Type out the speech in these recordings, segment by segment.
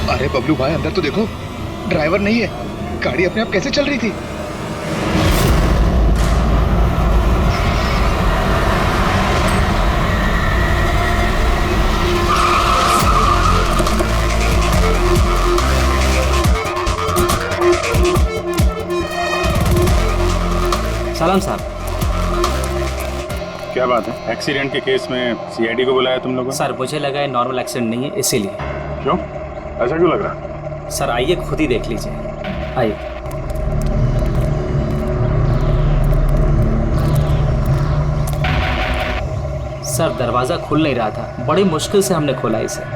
अरे बबलू भाई, अंदर तो देखो, ड्राइवर नहीं है। गाड़ी अपने आप कैसे चल रही थी? सलाम साहब। क्या बात है? एक्सीडेंट के केस में सीआईडी को बुलाया तुम लोगों ने? सर मुझे लगा है नॉर्मल एक्सीडेंट नहीं है, इसीलिए। क्यों? ऐसा क्यों लग रहा? सर आइए खुद ही देख लीजिए, आइए। सर दरवाजा खुल नहीं रहा था, बड़ी मुश्किल से हमने खोला इसे।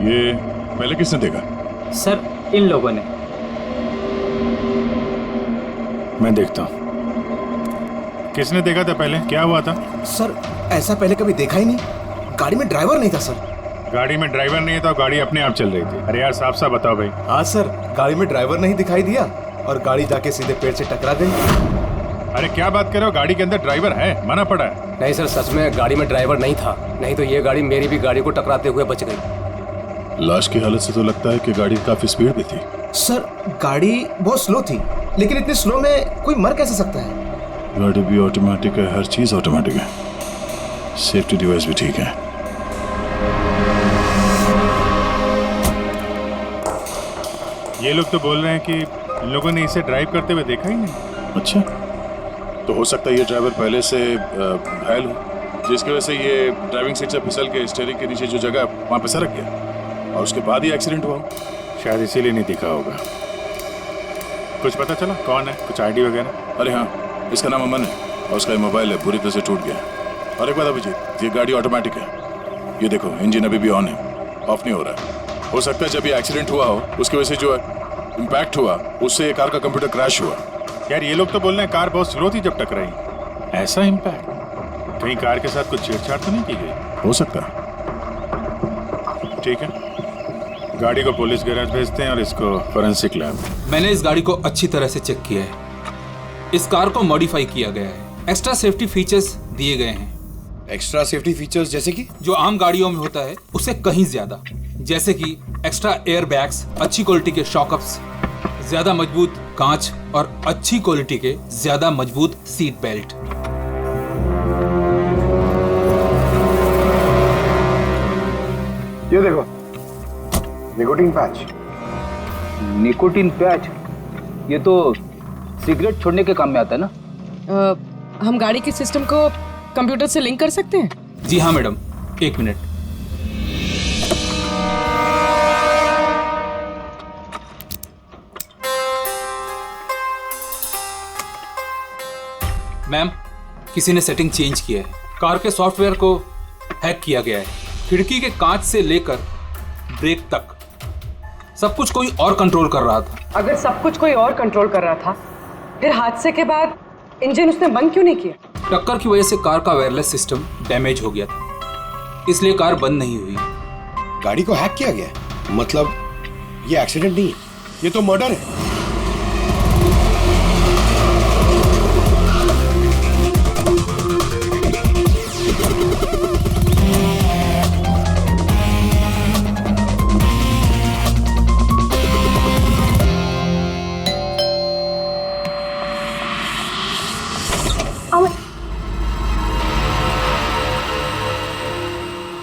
ये पहले किसने देखा? सर इन लोगों ने। मैं देखता हूँ। किसने देखा था पहले? क्या हुआ था? सर ऐसा पहले कभी देखा ही नहीं। गाड़ी में ड्राइवर नहीं था सर। गाड़ी में ड्राइवर नहीं था, गाड़ी अपने आप चल रही थी। अरे यार साफ साफ बताओ भाई। हाँ सर, गाड़ी में ड्राइवर नहीं दिखाई दिया और गाड़ी जाके सीधे पेड़ से टकरा गई। अरे क्या बात कर रहे हो? गाड़ी के अंदर ड्राइवर है, मना पड़ा है। नहीं सर, सच में गाड़ी में ड्राइवर नहीं था, नहीं तो ये गाड़ी मेरी भी गाड़ी को टकराते हुए बच गई। लाश की हालत से तो लगता है कि गाड़ी काफी स्पीड में थी। सर गाड़ी बहुत स्लो थी, लेकिन इतनी स्लो में कोई मर कैसे सकता है? गाड़ी भी ऑटोमेटिक है, हर चीज ऑटोमेटिक है, सेफ्टी डिवाइस भी ठीक है। ये लोग तो बोल रहे हैं कि इन लोगों ने इसे ड्राइव करते हुए देखा ही नहीं। अच्छा, तो हो सकता है ये ड्राइवर पहले से घायल हो, जिसकी वजह से ये ड्राइविंग सीट से फिसल के स्टीयरिंग के नीचे जो जगह है वहाँ पे सरक गया और उसके बाद ही एक्सीडेंट हुआ। शायद इसीलिए नहीं दिखा होगा। कुछ पता चला कौन है? कुछ आईडी वगैरह? अरे हाँ, इसका नाम अमन है और उसका मोबाइल है पूरी तरह से टूट गया। और एक बात अभिजीत, ये गाड़ी ऑटोमेटिक है, ये देखो इंजन अभी भी ऑन है, ऑफ नहीं हो रहा है। हो सकता है जब ये एक्सीडेंट हुआ हो उसकी वजह से जो इम्पैक्ट हुआ उससे ये कार का कंप्यूटर क्रैश हुआ। यार ये लोग तो बोल रहे हैं कार बहुत स्लो थी जब टकराई। ऐसा इम्पैक्ट? कहीं कार के साथ कुछ छेड़छाड़ तो नहीं की गई? हो सकता है। ठीक है, गाड़ी को पुलिस गैराज भेजते हैं और इसको फोरेंसिक लैब। मैंने इस गाड़ी को अच्छी तरह से चेक किया है। इस कार को मॉडिफाई किया गया है, एक्स्ट्रा सेफ्टी फीचर्स दिए गए हैं। एक्स्ट्रा सेफ्टी फीचर्स जैसे कि? जो आम गाड़ियों में होता है उससे कहीं ज्यादा, जैसे कि एक्स्ट्रा एयर बैग्स, अच्छी क्वालिटी के शॉकअप्स, ज्यादा मजबूत कांच और अच्छी क्वालिटी के ज्यादा मजबूत सीट बेल्ट। ये देखो, निकोटीन पैच। Nicotine patch? ये तो सिगरेट छोड़ने के काम में आता है ना? हम गाड़ी के सिस्टम को कंप्यूटर से लिंक कर सकते हैं? जी हाँ मैडम, एक मिनट। मैम, किसी ने सेटिंग चेंज किया है। कार के सॉफ्टवेयर को हैक किया गया है। खिड़की के कांच से लेकर ब्रेक तक सब कुछ कोई और कंट्रोल कर रहा था। अगर सब कुछ कोई और कंट्रोल कर रहा था, फिर हादसे के बाद इंजन उसने बंद क्यों नहीं किया? टक्कर की वजह से कार का वायरलेस सिस्टम डैमेज हो गया था, इसलिए कार बंद नहीं हुई। गाड़ी को हैक किया गया? मतलब ये एक्सीडेंट नहीं है, ये तो मर्डर है।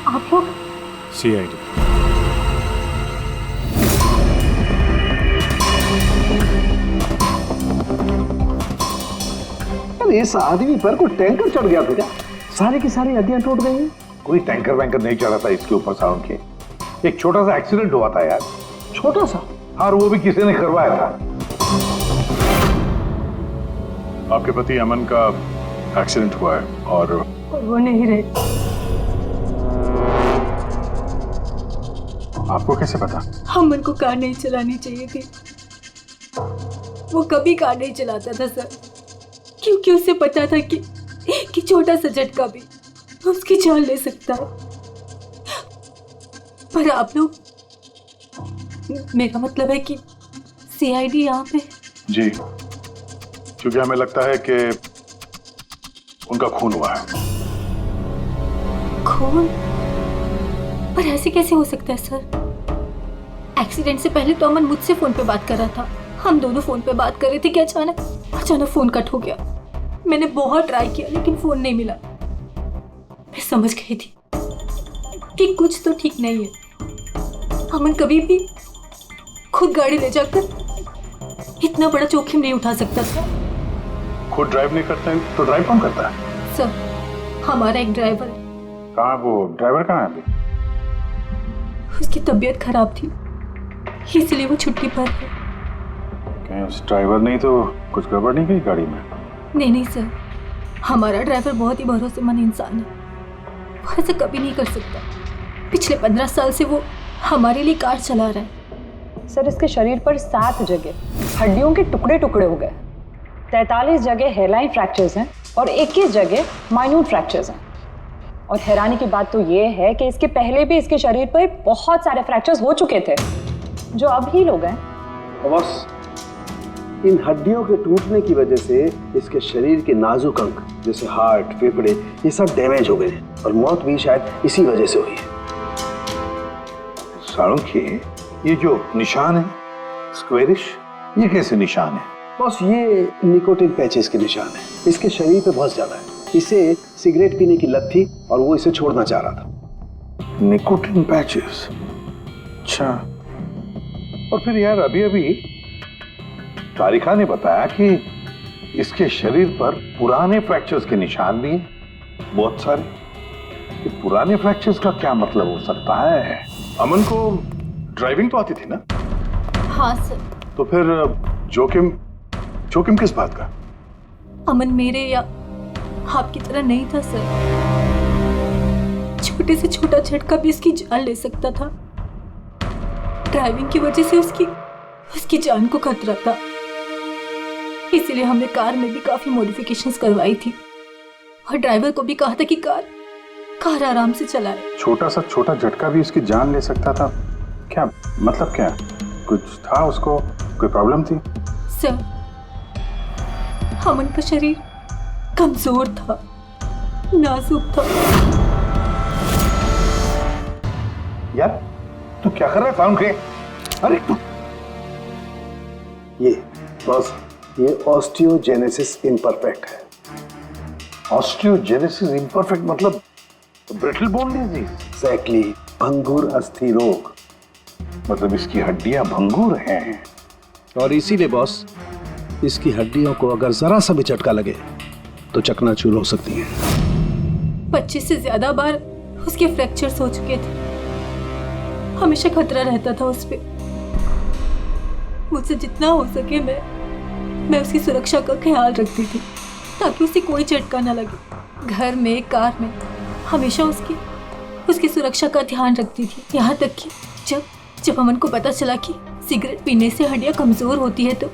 आप लोग? सीआईडी। इस आदमी पर कोई टैंकर चढ़ गया था क्या? सारी की सारी हड्डियां टूट गई। कोई टैंकर वैंकर नहीं चढ़ा था इसके ऊपर साउंड के। एक छोटा सा एक्सीडेंट हुआ था यार, छोटा सा, और वो भी किसी ने करवाया था। आपके पति अमन का एक्सीडेंट हुआ है और वो नहीं रहे। आपको कैसे पता? अमन को कार नहीं चलानी चाहिए थी, वो कभी कार नहीं चलाता था सर, क्योंकि उसे पता था कि छोटा सा झटका भी उसकी जान ले सकता है। पर आप लोग, मेरा मतलब है कि सीआईडी यहाँ पे। जी, क्योंकि हमें लगता है कि उनका खून हुआ है। खून? पर ऐसे कैसे हो सकता है सर? एक्सीडेंट से पहले तो अमन मुझसे फोन पे बात कर रहा था, हम दोनों फोन पे बात कर रहे थे कि अचानक फोन कट हो गया। मैंने बहुत ट्राई किया लेकिन फोन नहीं मिला। मैं समझ गई थी कि कुछ तो ठीक नहीं है। अमन कभी भी खुद गाड़ी ले जाकर इतना बड़ा जोखिम नहीं उठा सकता था। खुद ड्राइव नहीं करते हैं तो ड्राइव कौन करता है? सर, हमारा एक ड्राइवर है। कहाँ वो ड्राइवर कहाँ है अभी? उसकी तबीयत खराब थी इसलिए वो छुट्टी पर है। कहीं उस ड्राइवर ने तो कुछ गड़बड़ नहीं की गाड़ी में? नहीं सर, हमारा ड्राइवर बहुत ही भरोसेमंद इंसान है, वो ऐसा कभी नहीं कर सकता। पिछले 15 साल से वो हमारे लिए कार चला रहा है। सर, इसके शरीर पर 7 जगह हड्डियों के टुकड़े टुकड़े हो गए, 43 जगह हेयरलाइन फ्रैक्चर्स हैं और 21 जगह माइन्यूट फ्रैक्चर्स हैं। और हैरानी की बात तो ये है कि इसके पहले भी इसके शरीर पर बहुत सारे फ्रैक्चर्स हो चुके थे जो अब हील हो गए। बस इन हड्डियों के टूटने की वजह से इसके शरीर के नाजुक अंग जैसे हार्ट, फेफड़े, ये सब डैमेज हो गए और मौत भी शायद इसी वजह से हुई है। साळुंखे, ये जो निशान है स्क्वेरिश, ये कैसे निशान है? बस ये निकोटिन पैचेस के निशान है। इसके शरीर पे बहुत ज्यादा है। इसे सिगरेट पीने की लत थी और वो इसे छोड़ना चाह रहा था। Nicotine patches? अच्छा। और फिर यार अभी तारिका ने बताया कि इसके शरीर पर पुराने फ्रैक्चर्स के निशान भी हैं, बहुत सारे। ये पुराने फ्रैक्चर्स का क्या मतलब हो सकता है? अमन को ड्राइविंग तो आती थी ना? हाँ सर। तो फिर जोखिम किस बात का? अमन मेरे या आपकी तरह नहीं था सर। छोटे से छोटा झटका भी इसकी जान ले सकता था। ड्राइविंग की वजह से उसकी जान को खतरा था, इसीलिए हमने कार में भी काफी मॉडिफिकेशंस करवाई थी और ड्राइवर को भी कहा था कि कार आराम से चलाए। छोटा सा छोटा झटका भी उसकी जान ले सकता था? क्या मतलब? क्या कुछ था उसको? कोई प्रॉब्लम थी? सर, अमन का शरीर कमजोर था, नाजुक था। यार तू क्या कर रहा है साळुंखे? अरे तू ये बस ये ऑस्टियोजेनेसिस इम्परफेक्ट है। ऑस्टियोजेनेसिस इम्परफेक्ट मतलब ब्रिटल बोन डिजीज? एग्जैक्टली, भंगुर अस्थि रोग। मतलब इसकी हड्डियां भंगुर हैं। और इसीलिए बॉस, इसकी हड्डियों को अगर जरा सा भी झटका लगे तो चकनाचूर हो सकती है। 25 से ज्यादा बार उसके फ्रैक्चर्स हो चुके थे। हमेशा खतरा रहता था उस पे। मुझसे जितना हो सके मैं उसकी सुरक्षा का ख्याल रखती थी ताकि उसे कोई झटका ना लगे। घर में, कार में हमेशा उसकी सुरक्षा का ध्यान रखती थी। यहाँ तक कि जब अमन को पता चला कि सिगरेट पीने से हड्डियाँ कमजोर होती है तो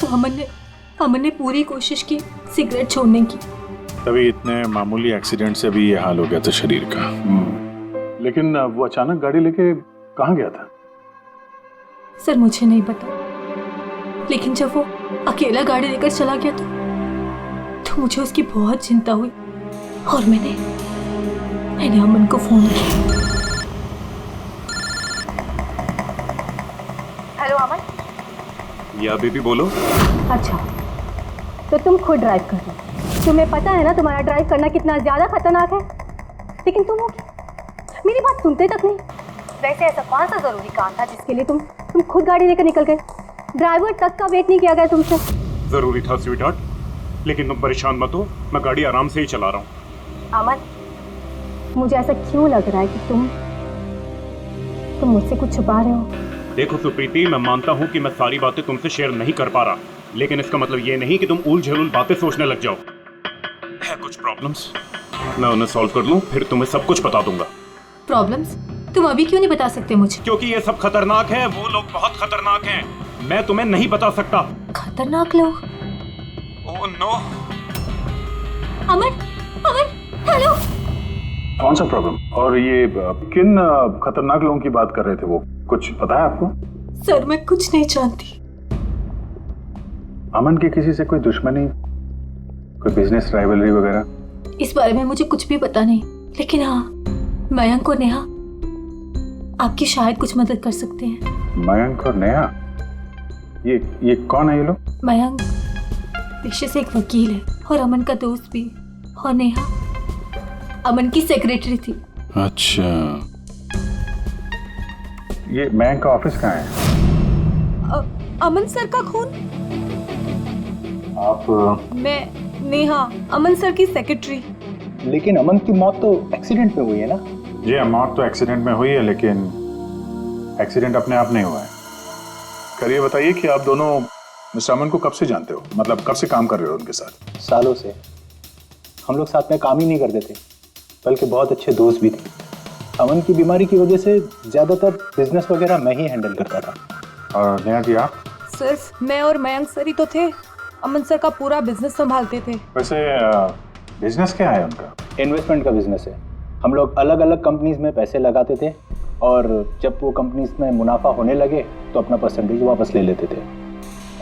अमन ने पूरी कोशिश की सिगरेट छोड़ने की। तभी इतने मामूली एक्सीडेंट से भी ये हाल हो गया था शरीर का। लेकिन वो अचानक गाड़ी लेके कहाँ गया था? सर, मुझे नहीं पता, लेकिन जब वो अकेला गाड़ी लेकर चला गया तो मुझे उसकी बहुत चिंता हुई और मैंने अमन को फोन किया। हेलो अमन। या बेबी बोलो। अच्छा, तो तुम खुद ड्राइव कर रहे हो। तुम्हें पता है ना तुम्हारा ड्राइव करना कितना ज्यादा खतरनाक है, लेकिन तुम मेरी बात सुनते तक नहीं। वैसे ऐसा कौन सा जरूरी काम था जिसके लिए तुम खुद गाड़ी लेकर निकल गए? ड्राइवर तक का वेट नहीं किया गया तुमसे? जरूरी था स्वीटहार्ट, लेकिन तुम परेशान मत हो, मैं गाड़ी आराम से ही चला रहा हूँ। अमन, मुझे ऐसा क्यों लग रहा है कि तुम मुझसे कुछ छुपा रहे हो? देखो सुप्रीति, मैं मानता हूँ कि मैं सारी बातें तुमसे शेयर नहीं कर पा रहा, लेकिन इसका मतलब ये नहीं कि तुम उल-झुल बातें सोचने लग जाओ। है कुछ प्रॉब्लम्स, मैं उन्हें सॉल्व कर लूँ, फिर तुम्हें सब कुछ बता दूंगा। प्रॉब्लम्स? तुम अभी क्यों नहीं बता सकते मुझे? क्योंकि ये सब खतरनाक है, वो लोग बहुत खतरनाक हैं, मैं तुम्हें नहीं बता सकता। खतरनाक लोग? Oh no. अमन, हेलो। कौन सा प्रॉब्लम? और ये किन खतरनाक लोगों की बात कर रहे थे? वो कुछ पता है आपको? सर, मैं कुछ नहीं जानती। अमन की किसी से कोई दुश्मनी, कोई बिजनेस राइवलरी वगैरह? इस बारे में मुझे कुछ भी पता नहीं, लेकिन हाँ, मयंक और नेहा आपकी शायद कुछ मदद कर सकते हैं। मयंक और नेहा? ये कौन है ये लोग? मयंक पेशे से एक वकील है और अमन का दोस्त भी, और नेहा अमन की सेक्रेटरी थी। अच्छा, ये मयंक का ऑफिस कहाँ है? अमन सर का खून? आप मैं नेहा, अमन सर की सेक्रेटरी। लेकिन अमन की मौत तो एक्सीडेंट में हुई है ना? जी, मौत तो एक्सीडेंट में हुई है, लेकिन एक्सीडेंट अपने आप नहीं हुआ है। करिए बताइए कि आप दोनों मिस्टर अमन को कब से जानते हो, मतलब कब से काम कर रहे हो उनके साथ? सालों से। हम लोग साथ में काम ही नहीं करते थे, बल्कि बहुत अच्छे दोस्त भी थे। अमन की बीमारी की वजह से ज़्यादातर बिजनेस वगैरह मैं ही हैंडल करता था। और नेहा जी आप? सिर्फ मैं और मयंक सर ही तो थे, अमन सर का पूरा बिजनेस संभालते थे। वैसे बिजनेस क्या है उनका? इन्वेस्टमेंट का बिजनेस है। हम लोग अलग अलग कंपनीज में पैसे लगाते थे और जब वो कंपनीज में मुनाफा होने लगे तो अपना परसेंटेज वापस ले लेते थे।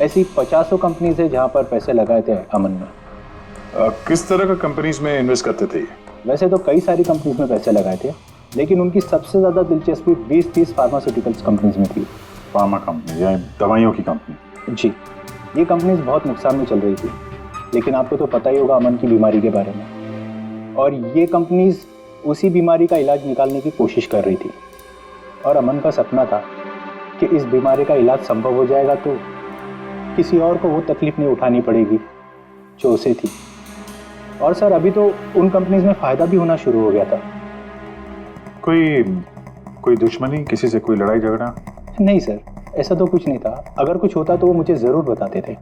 ऐसी 50 कंपनीज है जहाँ पर पैसे लगाए थे अमन में। किस तरह का कंपनीज में इन्वेस्ट करते थे? वैसे तो कई सारी कंपनीज में पैसे लगाए थे, लेकिन उनकी सबसे ज़्यादा दिलचस्पी 20-30 फार्मास्यूटिकल्स कंपनीज में थी। फार्मा कंपनी या दवाइयों की कंपनी? जी, ये कंपनीज बहुत नुकसान में चल रही थी, लेकिन आपको तो पता ही होगा अमन की बीमारी के बारे में। और ये कंपनीज उसी बीमारी का इलाज निकालने की कोशिश कर रही थी, और अमन का सपना था कि इस बीमारी का इलाज संभव हो जाएगा तो किसी और को वो तकलीफ नहीं उठानी पड़ेगी जो उसे थी। और सर, अभी तो उन कंपनीज में फ़ायदा भी होना शुरू हो गया था। कोई दुश्मनी, किसी से कोई लड़ाई झगड़ा? नहीं सर, ऐसा तो कुछ नहीं था। अगर कुछ होता तो वो मुझे ज़रूर बताते थे।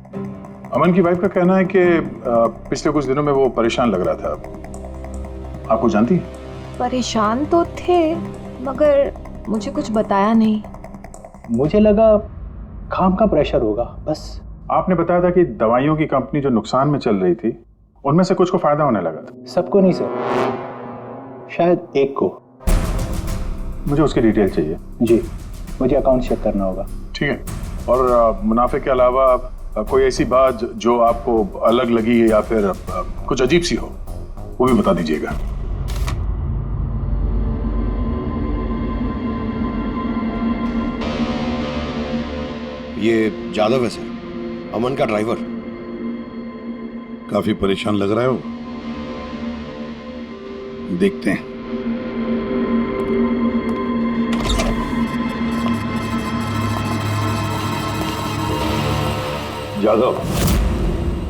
अमन की वाइफ का कहना है कि पिछले कुछ दिनों में वो परेशान लग रहा था। आपको जानती है? परेशान तो थे, मगर मुझे कुछ बताया नहीं। मुझे लगा काम का प्रेशर होगा बस। आपने बताया था कि दवाइयों की कंपनी जो नुकसान में चल रही थी, उनमें से कुछ को फायदा होने लगा था। सबको नहीं सर, शायद एक को। मुझे उसकी डिटेल चाहिए। जी, मुझे अकाउंट चेक करना होगा। ठीक है। और मुनाफे के अलावा कोई ऐसी बात जो आपको अलग लगी या फिर कुछ अजीब सी हो, वो भी बता दीजिएगा। ये जादव है सर, अमन का ड्राइवर। काफी परेशान लग रहा है वो। देखते हैं। जादव?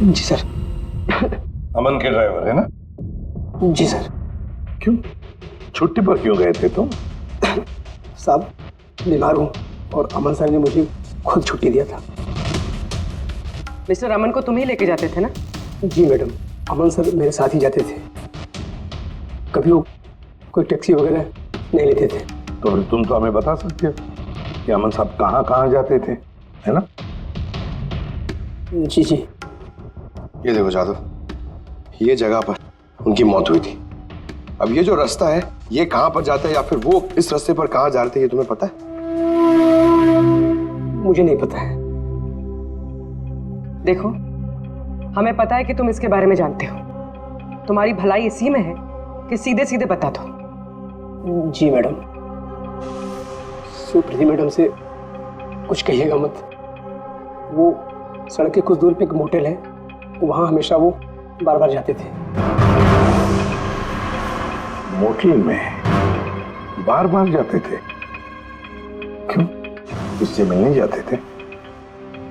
जी सर। अमन के ड्राइवर है ना? जी सर। क्यों, छुट्टी पर क्यों गए थे तुम? साहब, बीमार हूँ और अमन सर ने मुझे खुद छुट्टी दिया था। मिस्टर अमन को तुम ही लेके जाते थे ना? जी मैडम, अमन सर मेरे साथ ही जाते थे। कभी वो कोई टैक्सी वगैरह नहीं लेते थे। तो फिर तुम तो हमें बता सकते हो कि अमन साहब कहाँ कहाँ जाते थे, है ना? जी जी। ये देखो जादव, ये जगह पर उनकी मौत हुई थी। अब ये जो रास्ता है, ये कहाँ पर जाता है या फिर वो इस रास्ते पर कहाँ जा रहे थे, ये तुम्हें पता है? मुझे नहीं पता है। देखो, हमें पता है कि तुम इसके बारे में जानते हो। तुम्हारी भलाई इसी में है कि सीधे सीधे बता दो। जी मैडम। सुप्रीति मैडम से कुछ कहिएगा मत। वो सड़क के कुछ दूर पे एक मोटेल है, वहाँ हमेशा वो बार बार जाते थे। मोटेल में बार बार जाते थे? क्यों, इससे मिलने जाते थे?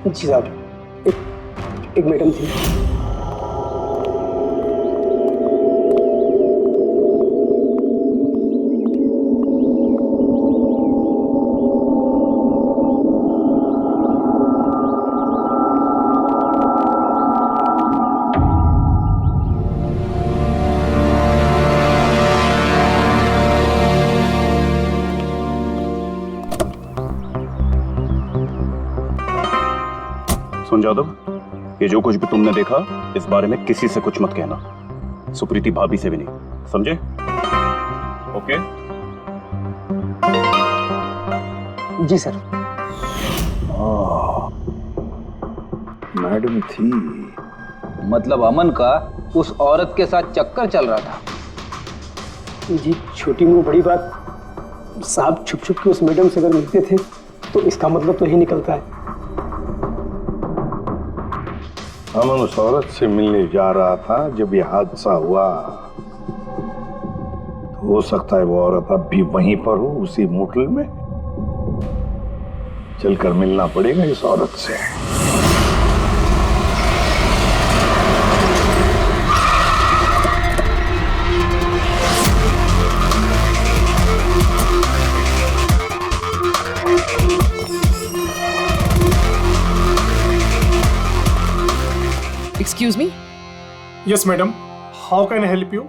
जी साहब, एक मैडम थी। सुन जादव, ये जो कुछ भी तुमने देखा, इस बारे में किसी से कुछ मत कहना, सुप्रीति भाभी से भी नहीं, समझे? ओके? जी सर। मैडम थी। मतलब अमन का उस औरत के साथ चक्कर चल रहा था। जी छोटी मुंह बड़ी बात, साहब छुप छुप के उस मैडम से अगर मिलते थे तो इसका मतलब तो यही निकलता है। अमन उस औरत से मिलने जा रहा था जब यह हादसा हुआ। तो हो सकता है वो औरत अब भी वहीं पर हो, उसी मोटल में। चलकर मिलना पड़ेगा इस औरत से। Excuse me. Yes madam, how can I help you?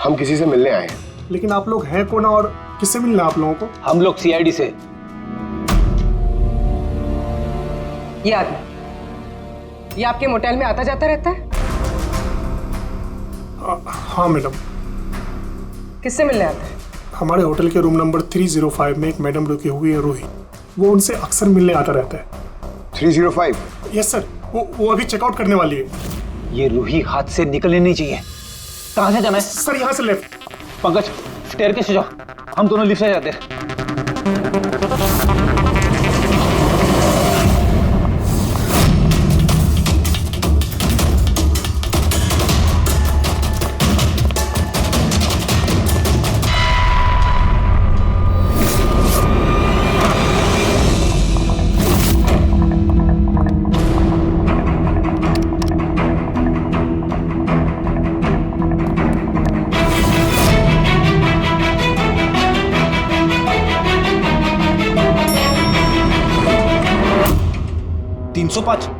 हम किसी से मिलने आए हैं। लेकिन आप लोग हैं कौन और किससे मिलना है आप लोगों को? हम लोग सीआईडी से। ये आदमी, ये आपके मोटेल में आता जाता रहता है? हाँ मैडम। किससे मिलने आता है? हमारे होटल के रूम नंबर 305 में एक मैडम रुकी हुई है, रूही। वो उनसे अक्सर मिलने आता रहता है। 305? यस सर, वो अभी चेकआउट करने वाली है। ये रूही हाथ से निकलनी नहीं चाहिए। कहाँ से जाना है? सर यहाँ से लेफ्ट। पंकज स्टेयरकेस से जाओ, हम दोनों लिफ्ट से जाते हैं।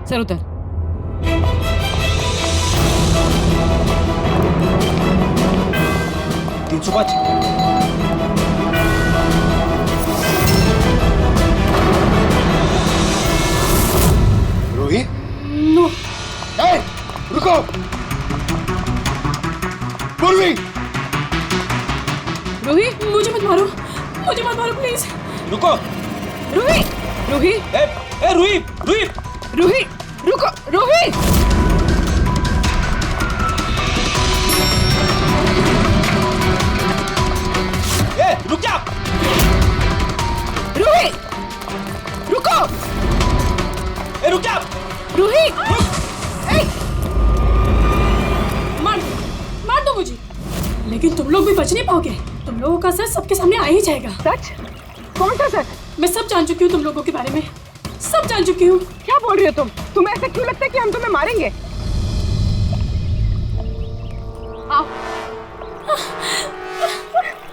सर उधर। रूही? नो। रुको। पूर्वी! रूही, मुझे मत मारो, मुझे मत मारो प्लीज। रुको। रूही, रूही, रूही, रूही, रूही, रुको, रूही। रुक जा। रूही, रुको। रुक जा। रूही, मार दो मुझे। लेकिन तुम लोग भी बच नहीं पाओगे। तुम लोगों का सच सबके सामने आ ही जाएगा। सच? कौन सा सच? मैं सब जान चुकी हूँ तुम लोगों के बारे में, सब जान चुकी हूँ। क्या बोल रही हो तुम? तुम्हें ऐसा क्यों लगता है कि हम तुम्हें मारेंगे? आओ।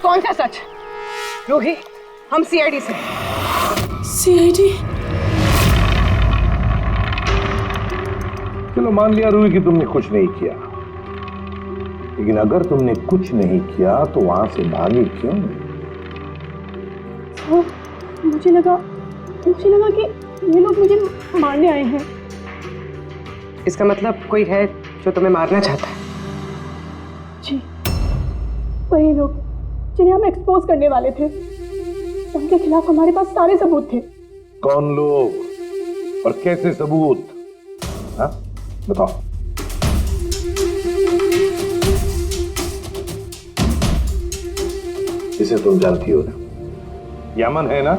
कौन सा सच? रूही, हम सीआईडी से। सीआईडी? चलो मान लिया रूही कि तुमने कुछ नहीं किया, लेकिन अगर तुमने कुछ नहीं किया तो वहां से भागी क्यों? मुझे लगा कि ये लोग मुझे मारने आए हैं। इसका मतलब कोई है जो तुम्हें मारना चाहता है? जी, वही लोग जिन्हें हम एक्सपोज करने वाले थे। उनके खिलाफ हमारे पास सारे सबूत थे। कौन लोग और कैसे सबूत? हाँ, बताओ। इसे तुम जानती हो ना, यमन है ना,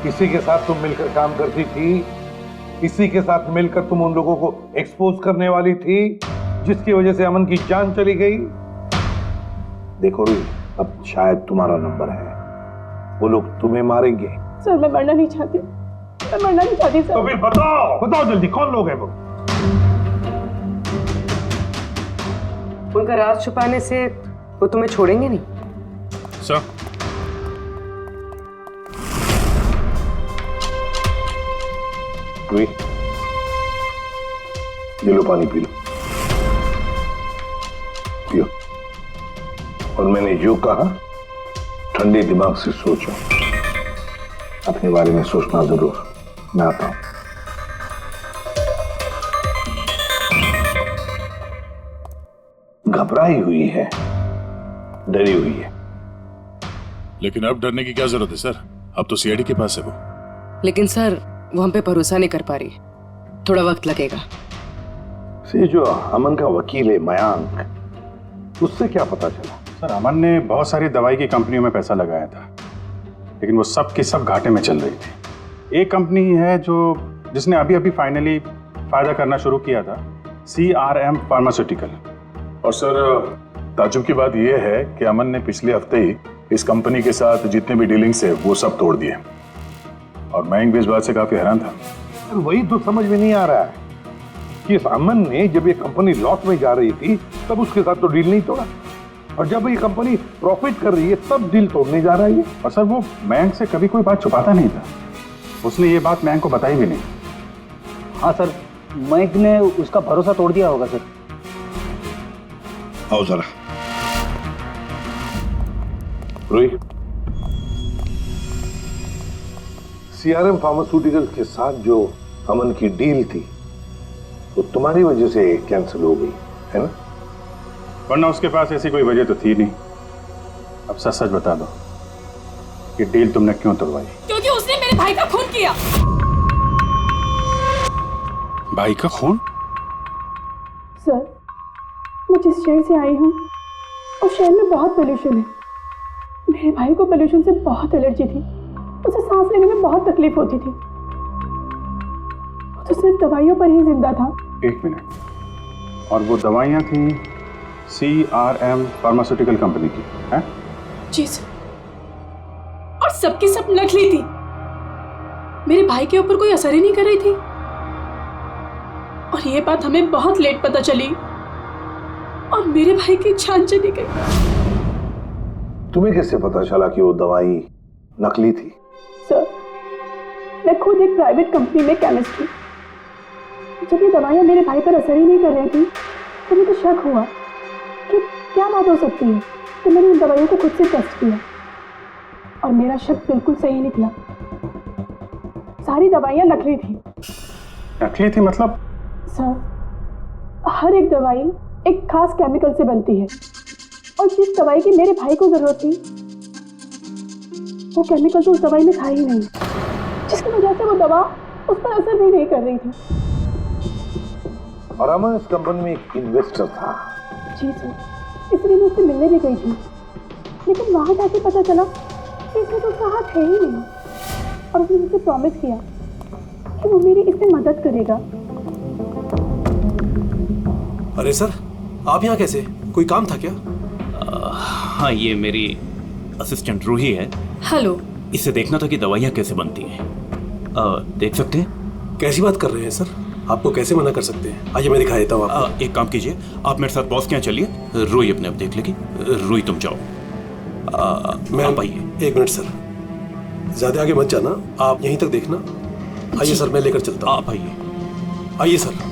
इसी के साथ तुम मिलकर काम करती थी, इसी के साथ मिलकर तुम उन लोगों को एक्सपोज करने वाली थी जिसकी वजह से अमन की जान चली गई। देखो रूही, अब शायद तुम्हारा नंबर है, वो लोग तुम्हें मारेंगे। सर मैं मरना नहीं चाहती, मैं मरना नहीं चाहती सर। तो फिर बताओ जल्दी, कौन लोग हैं वो? उनका राज छुपाने से वो तुम्हें छोड़ेंगे नहीं। सर, रूही, ये लो पानी पी लो, पियो। और मैंने जो कहा ठंडे दिमाग से सोचो, अपने बारे में सोचना जरूर। मैं आता हूं। घबराई हुई है, डरी हुई है। लेकिन अब डरने की क्या जरूरत है सर? अब तो सीआईडी के पास है वो। लेकिन सर वो हम पे भरोसा नहीं कर पा रही। थोड़ा वक्त लगेगा। से जो अमन का वकील है मयांक, उससे क्या पता चला? सर अमन ने बहुत सारी दवाई की कंपनियों में पैसा लगाया था, लेकिन वो सब की सब घाटे में चल रही थी। एक कंपनी है जिसने अभी अभी फाइनली फायदा करना शुरू किया था, CRM फार्मास्यूटिकल। और सर ताजुब की बात यह है कि अमन ने पिछले हफ्ते ही इस कंपनी के साथ जितने भी डीलिंग्स है वो सब तोड़ दिए, और मयंक भी इस बात से काफी हैरान था। वही तो समझ में नहीं आ रहा है कि इस अमन ने जब ये कंपनी लॉस में जा रही थी तब उसके साथ तो डील नहीं तोड़ा, और जब ये कंपनी प्रॉफिट कर रही है तब डील तोड़ने जा रहा है। और सर वो मयंक से कभी कोई बात छुपाता नहीं था, उसने ये बात मयंक को बताई भी नहीं। हाँ सर, मयंक ने उसका भरोसा तोड़ दिया होगा सर। आओ जरा रोही, CRM फार्मास्यूटिकल्स के साथ जो अमन की डील थी वो तुम्हारी वजह से कैंसिल हो गई है ना? वरना उसके पास ऐसी कोई वजह तो थी नहीं। अब सच सच बता दो कि डील तुमने क्यों तोड़वाई? क्योंकि उसने मेरे भाई का खून किया। भाई का खून? सर, मैं जिस शहर से आई हूँ उस शहर में बहुत पोल्यूशन है। मेरे भाई को पोल्यूशन से बहुत एलर्जी थी, उसे सांस लेने में बहुत तकलीफ होती थी। वो तो सिर्फ दवाइयों पर ही जिंदा था। एक मिनट, और वो दवाइयाँ थी CRM फार्मास्यूटिकल कंपनी की, हैं? जी सर, और सबकी सब नकली थी। मेरे भाई के ऊपर कोई असर ही नहीं कर रही थी, और ये बात हमें बहुत लेट पता चली और मेरे भाई की जान चली गई। तुम्हें कैसे पता चला कि वो दवाई नकली थी? सर, मैं खुद एक प्राइवेट कंपनी में केमिस्ट हूँ। जब ये दवाइयाँ मेरे भाई पर असर ही नहीं कर रही थी तो मुझे शक हुआ कि क्या बात हो सकती है। तो मैंने उन दवाइयों को खुद से टेस्ट किया और मेरा शक बिल्कुल सही निकला। सारी दवाइयाँ नकली थी। नकली थी मतलब? सर, हर एक दवाई एक खास केमिकल से बनती है, और जिस दवाई की मेरे भाई को जरूरत थी वो केमिकल तो उस दवाई में था ही नहीं, जिसकी वजह से वो दवा उस पर असर भी नहीं कर रही थी। और अमन इस कंपनी में एक इन्वेस्टर था। जी सर, इसलिए मैं उससे मिलने भी गई थी, लेकिन वहां जाके पता चला कि इसमें तो उसका हाथ है ही नहीं, और उसने मुझसे प्रॉमिस किया कि वो मेरी इसमें मदद करेगा। अरे सर, आप यहाँ कैसे? कोई काम था क्या? हाँ, ये मेरी असिस्टेंट रूही है। हेलो। इसे देखना था कि दवाइयाँ कैसे बनती हैं। देख सकते हैं? कैसी बात कर रहे हैं सर? आपको कैसे मना कर सकते हैं? आइए मैं दिखा देता हूँ आपको। एक काम कीजिए, आप मेरे साथ बॉस के यहाँ चलिए, रूही अपने आप देख लेगी। रूही तुम जाओ। मैं आइए। एक मिनट सर, ज्यादा आगे मत जाना, आप यहीं तक देखना। आइए सर, मैं लेकर चलता हूँ। आप आइए। आइए सर।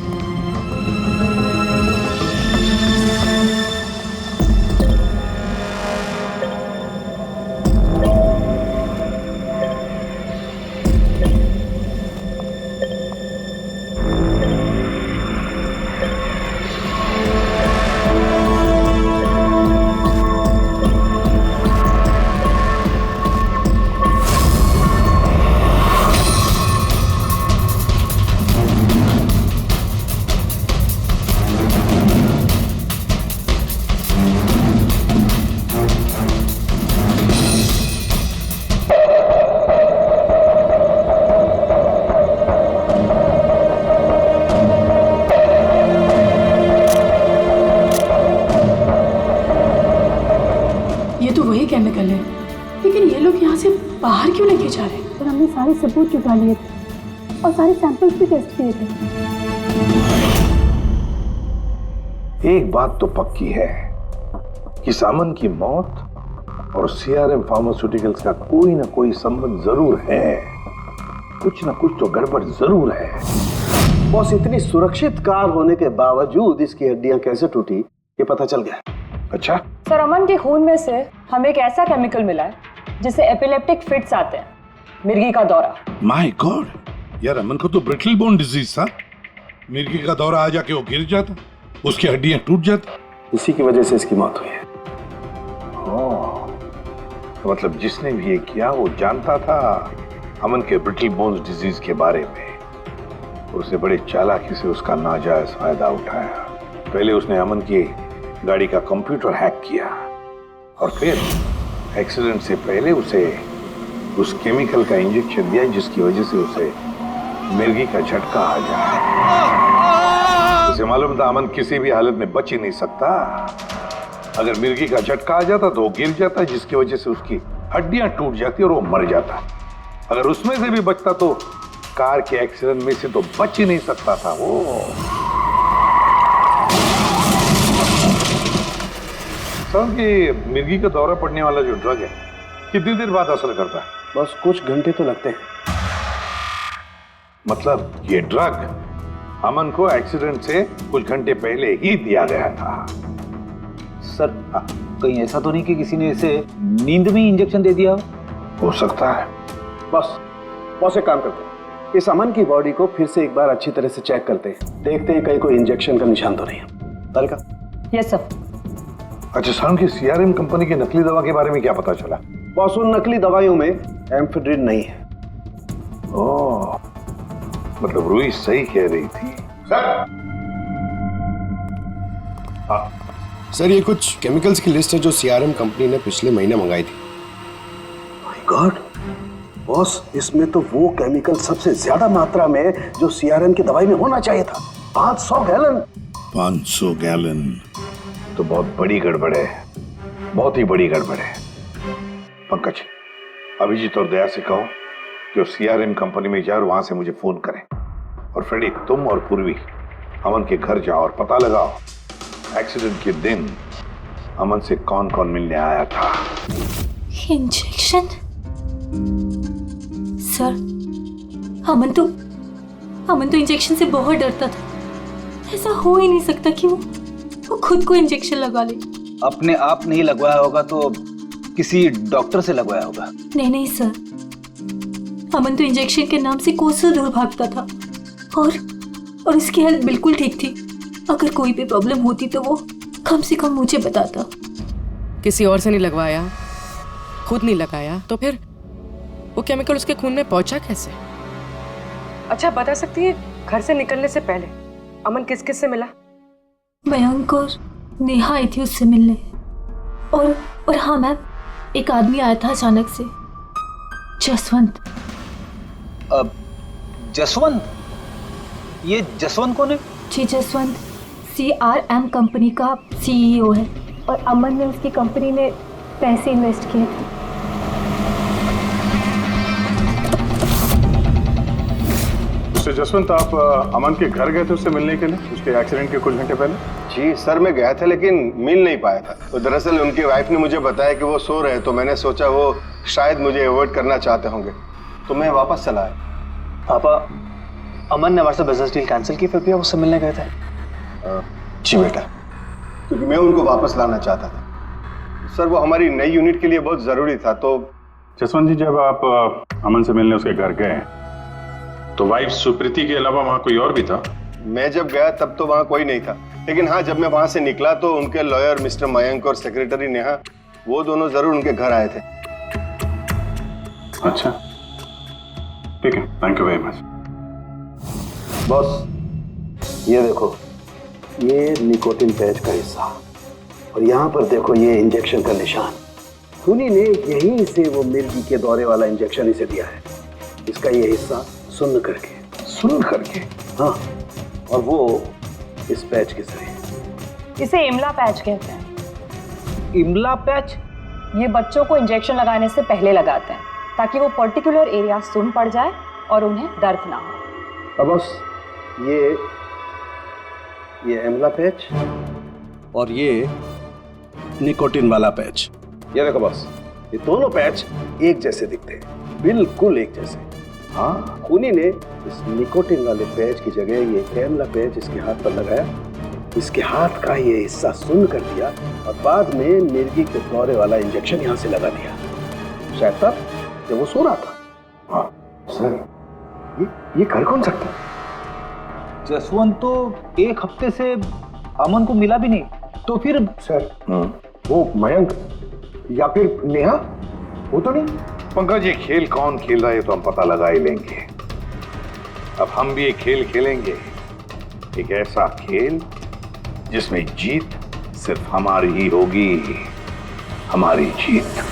केमिकल है, लेकिन ये लोग यहाँ से बाहर क्यों लेके जा रहे हैं? और हमने सारे सबूत जुटा लिए थे और सारे सैंपल्स भी टेस्ट किए थे। एक बात तो पक्की है कि सामन की मौत और CRM फार्मास्यूटिकल्स का कोई ना कोई संबंध जरूर है। कुछ ना कुछ तो गड़बड़ जरूर है। बॉस, इतनी सुरक्षित कार होने के बावजूद इसकी हड्डियां कैसे टूटी ये पता चल गया। अच्छा सर, अमन के खून में से हमें एक ऐसा केमिकल मिला है जिससे एपिलेप्टिक फिट्स आते हैं, मिर्गी का दौरा। माय गॉड यार, अमन को तो ब्रिटल बोन डिजीज था। मिर्गी का दौरा आ जाके वो गिर जाता, उसकी हड्डियां टूट जाती, इसी की वजह से इसकी मौत हुई है। तो मतलब जिसने भी ये किया वो जानता था अमन के ब्रिटल बोन्स डिजीज के बारे में, उसे बड़े चालाकी से उसका नाजायज फायदा उठाया। पहले उसने अमन की गाड़ी का कंप्यूटर हैक किया और फिर एक्सीडेंट से पहले उसे उस केमिकल का इंजेक्शन दिया जिसकी वजह से उसे मिर्गी का झटका आ जाए। उसे मालूम था अमन किसी भी हालत में बच ही नहीं सकता। अगर मिर्गी का झटका आ जाता तो वो गिर जाता, जिसकी वजह से उसकी हड्डियां टूट जाती और वो मर जाता। अगर उसमें से भी बचता तो कार के एक्सीडेंट में से तो बच ही नहीं सकता था वो। समझ कि मिर्गी का दौरा पड़ने वाला जो ड्रग है कितनी देर बाद असर करता है? बस कुछ घंटे तो लगते हैं। मतलब ये ड्रग अमन को एक्सीडेंट से कुछ घंटे पहले ही दिया गया था। सर कहीं ऐसा तो नहीं कि किसी ने इसे नींद में इंजेक्शन दे दिया हो सकता है। बस एक काम करते हैं, इस अमन की बॉडी को फिर से एक बार अच्छी तरह से चेक करते हैं, देखते हैं कहीं कोई इंजेक्शन का निशान तो नहीं है। तारिका? Yes sir. अच्छा शाम की सीआरएम कंपनी की नकली दवा के बारे में क्या पता चला? बॉस उन नकली दवाइयों में एम्फेड्रिन नहीं है। ओह, मतलब रूही सही कह रही थी। सर ये कुछ केमिकल्स की लिस्ट है जो सीआरएम कंपनी ने पिछले महीने मंगाई थी। माय गॉड बॉस, इसमें तो वो केमिकल सबसे ज्यादा मात्रा में जो सीआरएम की दवाई में होना चाहिए था, 500 गैलन। 500 गैलन तो बहुत बड़ी गड़बड़ है, बहुत ही बड़ी गड़बड़ है। पंकज, अभिजीत और दया से कहो कि सीआरएम कंपनी में जाओ और वहां से मुझे फोन करें। और फ्रेडी, तुम और पूर्वी अमन के घर जाओ और पता लगाओ एक्सीडेंट के दिन अमन से कौन कौन मिलने आया था। इंजेक्शन? सर, अमन तो इंजेक्शन से बहुत डरता था। ऐसा हो ही नहीं सकता कि वो खुद को इंजेक्शन लगा ले। अपने आप नहीं लगवाया होगा तो किसी डॉक्टर से लगवाया होगा। नहीं सर, अमन तो इंजेक्शन के नाम से कोसों दूर भागता था और उसकी हेल्थ बिल्कुल ठीक थी। अगर कोई भी प्रॉब्लम होती तो वो कम से कम मुझे बताता। किसी और से नहीं लगवाया, खुद नहीं लगाया, तो फिर वो केमिकल उसके खून में पहुंचा कैसे? अच्छा बता सकती है, घर से निकलने से पहले अमन किस किस से मिला? मयंक और नेहा आई थी उससे मिलने। और हाँ मैम, एक आदमी आया था अचानक से, जसवंत। जसवंत? ये जसवंत कौन है? जी जसवंत सीआरएम कंपनी का सीईओ है और अमन ने उसकी कंपनी में पैसे इन्वेस्ट किए थे। जसवंत, आप अमन के घर गए थे उससे मिलने के लिए उसके एक्सीडेंट के कुछ घंटे पहले? जी सर, मैं गया था लेकिन मिल नहीं पाया था। तो दरअसल उनकी वाइफ ने मुझे बताया कि वो सो रहे, तो मैंने सोचा वो शायद मुझे अवॉइड करना चाहते होंगे, तो मैं वापस चला आया। पापा, अमन ने हमारे साथ बिजनेस डील कैंसिल की, फिर भी आप उससे मिलने गए थे? जी बेटा, क्योंकि मैं उनको वापस लाना चाहता था सर। वो हमारी नई यूनिट के लिए बहुत जरूरी था। तो जसवंत जी, जब आप अमन से मिलने उसके घर गए तो वाइफ सुप्रीति के अलावा वहां कोई और भी था? मैं जब गया तब तो वहां कोई नहीं था, लेकिन हाँ जब मैं वहां से निकला तो उनके लॉयर मिस्टर मयंक और सेक्रेटरी नेहा, वो दोनों जरूर उनके घर आए थे। अच्छा ठीक है, thank you very much. Boss ये देखो, ये निकोटिन पैच का हिस्सा और यहाँ पर देखो ये इंजेक्शन का निशान। खूनी ने यहीं से वो मिर्गी के दौरे वाला इंजेक्शन इसे दिया है। इसका ये हिस्सा सुन्न करके, हाँ, और वो इस पैच के जरिए। इसे इमला पैच कहते हैं। इमला पैच? ये बच्चों को इंजेक्शन लगाने से पहले लगाते हैं ताकि वो पर्टिकुलर एरिया सुन पड़ जाए और उन्हें दर्द ना हो। अब बस ये इमला पैच और ये निकोटिन वाला पैच, ये देखो बस, ये दोनों पैच एक जैसे दिखते हैं, बिल्कुल एक जैसे। हाँ, खूनी ने इस निकोटिन वाले पैच की जगह ये एमला पैच इसके हाथ पर लगाया, इसके हाथ का ये हिस्सा सुन्न कर दिया और बाद में मिर्गी के दौरे वाला इंजेक्शन यहाँ से लगा दिया, शायद तब जब वो सो रहा था। हाँ सर, ये कर कौन सकता है? जसवंत तो एक हफ्ते से अमन को मिला भी नहीं, तो फिर? सर वो मयंक या फिर नेहा, वो तो नहीं। पंकज, ये खेल कौन खेल रहा है तो हम पता लगा ही लेंगे। अब हम भी एक खेल खेलेंगे, एक ऐसा खेल जिसमें जीत सिर्फ हमारी ही होगी, हमारी जीत।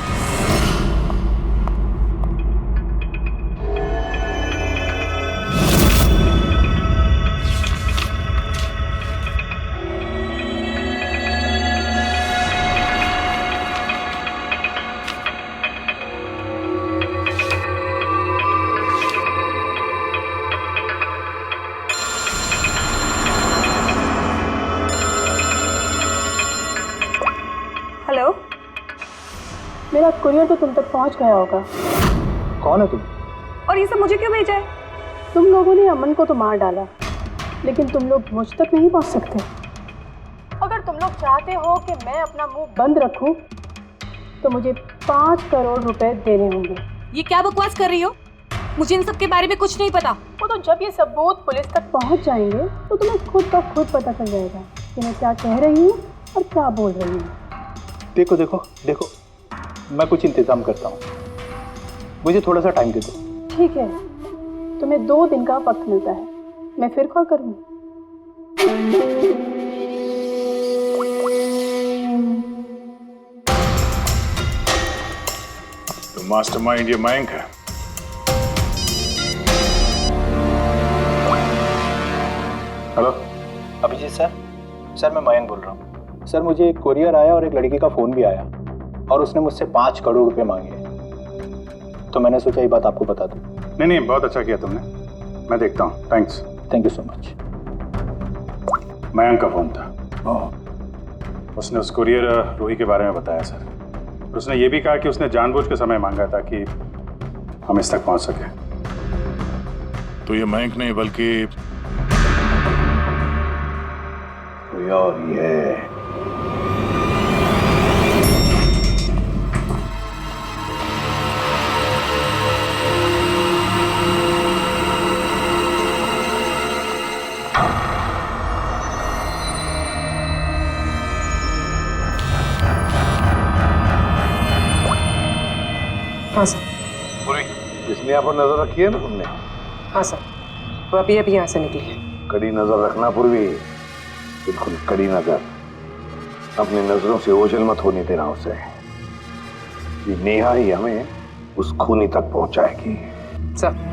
हेलो, मेरा कुरियर तो तुम तक पहुंच गया होगा। कौन है तुम? और ये सब मुझे क्यों भेजा है? तुम लोगों ने अमन को तो मार डाला, लेकिन तुम लोग मुझ तक नहीं पहुंच सकते। अगर तुम लोग चाहते हो कि मैं अपना मुंह बंद रखूं, तो मुझे 5 करोड़ रुपए देने होंगे। ये क्या बकवास कर रही हो? मुझे इन सब के बारे में कुछ नहीं पता। वो तो जब ये सबूत पुलिस तक पहुंच जाएंगे तो तुम्हें खुद ब खुद पता चल जाएगा कि मैं क्या कह रही हूँ और क्या बोल रही हूँ। देखो देखो देखो, मैं कुछ इंतजाम करता हूँ, मुझे थोड़ा सा टाइम दे दो। ठीक है, तुम्हें 2 दिन का वक्त मिलता है, मैं फिर कॉल करूँगी। तो मास्टरमाइंड ये मयंक है। Hello Abhijit sir. सर मैं मयंक बोल रहा हूँ। सर मुझे एक कोरियर आया और एक लड़की का फ़ोन भी आया और उसने मुझसे 5 करोड़ रुपए मांगे, तो मैंने सोचा ये बात आपको बता दूँ। नहीं, बहुत अच्छा किया तुमने, मैं देखता हूँ। Thanks. Thank you so much. Mayank का फोन था। उसने उस कुरियर रूही के बारे में बताया सर। उसने ये भी कहा कि उसने जानबूझ के समय मांगा ताकि हम इस तक पहुंच सके। तो ये मयंक नहीं बल्कि कोई और ही है। हाँ सर। पूरी इसने यहाँ पर नजर रखी है ना तुमने? हाँ सर, वो अभी अभी यहाँ से निकली है। कड़ी नजर रखना पूर्वी, बिल्कुल कड़ी नजर। अपनी नजरों से ओझल मत होने देना उसे। ये नेहा ही हमें उस खूनी तक पहुंचाएगी। सर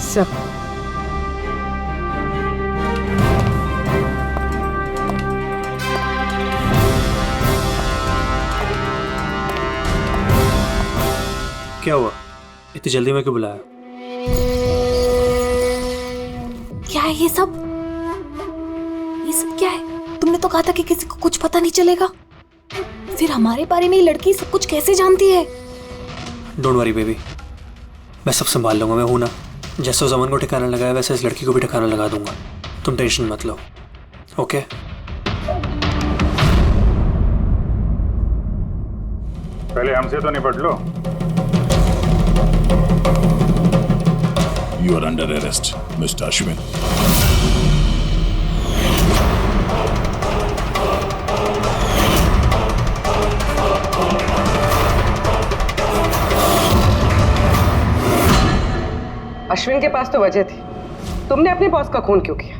सर क्या हुआ? इतनी जल्दी में क्यों बुलाया? क्या है ये सब? ये सब क्या है? तुमने तो कहा था कि किसी को कुछ पता नहीं चलेगा। फिर हमारे बारे में ये लड़की सब कुछ कैसे जानती है? डोंट वरी बेबी, मैं सब संभाल लूंगा। मैं हूं ना। जैसे उस अमन को ठिकाना लगाया वैसे इस लड़की को भी ठिकाना लगा दूंगा। तुम टेंशन मत लो, ओके? पहले हमसे तो निपट लो। You are under arrest mister Ashwin. Ashwin के पास तो वजह थी, तुमने अपने बॉस का खून क्यों किया?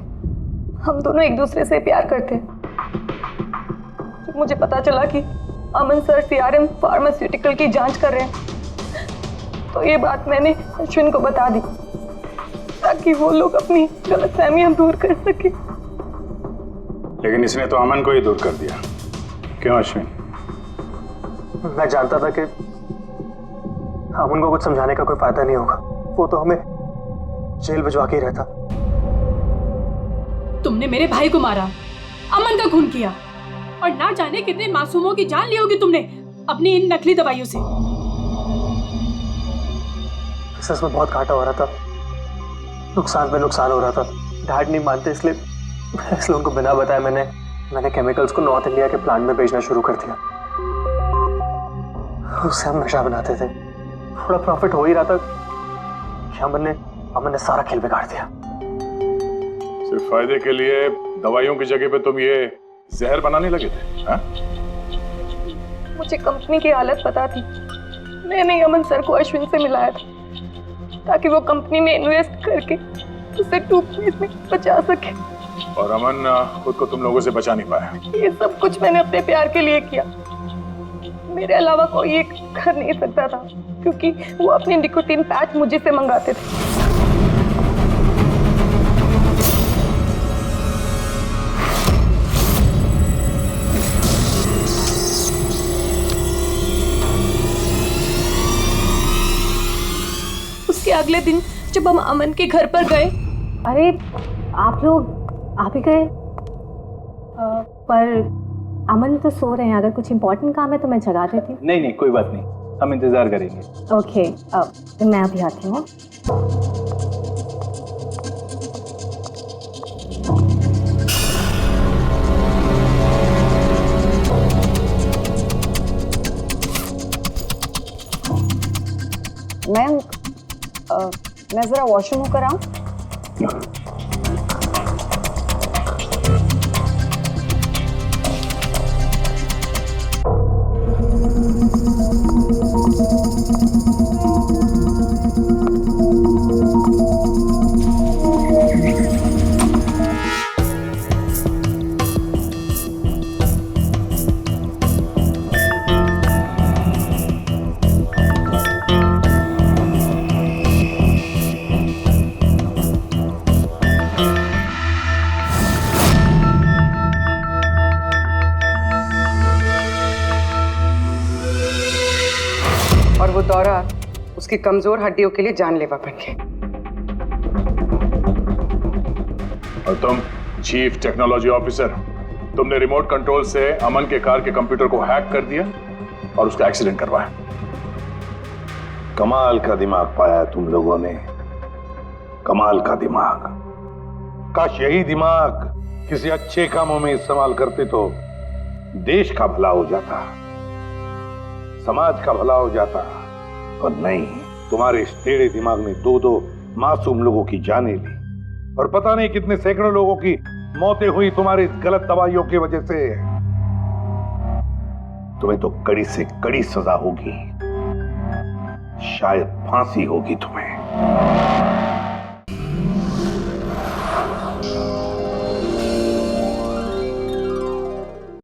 हम दोनों एक दूसरे से प्यार करते हैं। जब मुझे पता चला कि अमन सर सीआरएम फार्मास्यूटिकल की जांच कर रहे हैं तो ये बात मैंने अश्विन को बता दी ताकि वो लोग अपनी गलतफहमियां दूर कर सके। लेकिन इसने तो अमन को ही दूर कर दिया। क्यों अश्विन? मैं जानता था कि अमन को कुछ समझाने का कोई फायदा नहीं होगा, वो तो हमें जेल भिजवा के ही रहता। तुमने मेरे भाई को मारा, अमन का खून किया और ना जाने कितने मासूमों की जान ली होगी तुमने अपनी इन नकली दवाइयों से। बिजनेस में बहुत घाटा हो रहा था, नुकसान पे नुकसान हो रहा था। डैड नहीं मानते, इसलिए उनको बिना बताए मैंने केमिकल्स को नॉर्थ इंडिया के प्लांट में बेचना शुरू कर दिया। उससे हम नशा बनाते थे, थोड़ा प्रॉफिट हो ही रहा था। अमन ने सारा खेल बिगाड़ दिया। सिर्फ फायदे के लिए दवाइयों की जगह पे तुम ये जहर बनाने लगे थे, हाँ? मुझे कंपनी की हालत पता थी, मैंने अमन सर को अश्विन से मिलाया था ताकि वो कंपनी में इन्वेस्ट करके उसे डूबने से बचा सके। और अमन खुद को तुम लोगों से बचा नहीं पाया। ये सब कुछ मैंने अपने प्यार के लिए किया, मेरे अलावा कोई ये कर नहीं सकता था क्योंकि वो अपने निकोटीन पैच मुझे से मंगाते थे। उसके अगले दिन जब हम अमन के घर पर गए। अरे आप ही गए? पर अमन तो सो रहे हैं, अगर कुछ इम्पोर्टेंट काम है तो मैं जगा देती हूँ। नहीं कोई बात नहीं, हम इंतजार करेंगे। ओके, तो मैं अभी आती हूँ। मैं जरा वॉशरूम होकर आऊं? और वो दौरा उसकी कमजोर हड्डियों के लिए जानलेवा बन गया। और तुम चीफ टेक्नोलॉजी ऑफिसर, तुमने रिमोट कंट्रोल से अमन के कार के कंप्यूटर को हैक कर दिया और उसका एक्सीडेंट करवाया। कमाल का दिमाग पाया तुम लोगों ने, कमाल का दिमाग। काश यही दिमाग किसी अच्छे कामों में इस्तेमाल करते तो देश का भला हो जाता, समाज का भला हो जाता। पर नहीं, तुम्हारे इस टेढ़े दिमाग ने दो मासूम लोगों की जानें ली और पता नहीं कितने सैकड़ों लोगों की मौतें हुई तुम्हारी इस गलत दवाइयों की वजह से। तुम्हें तो कड़ी से कड़ी सजा होगी, शायद फांसी होगी तुम्हें।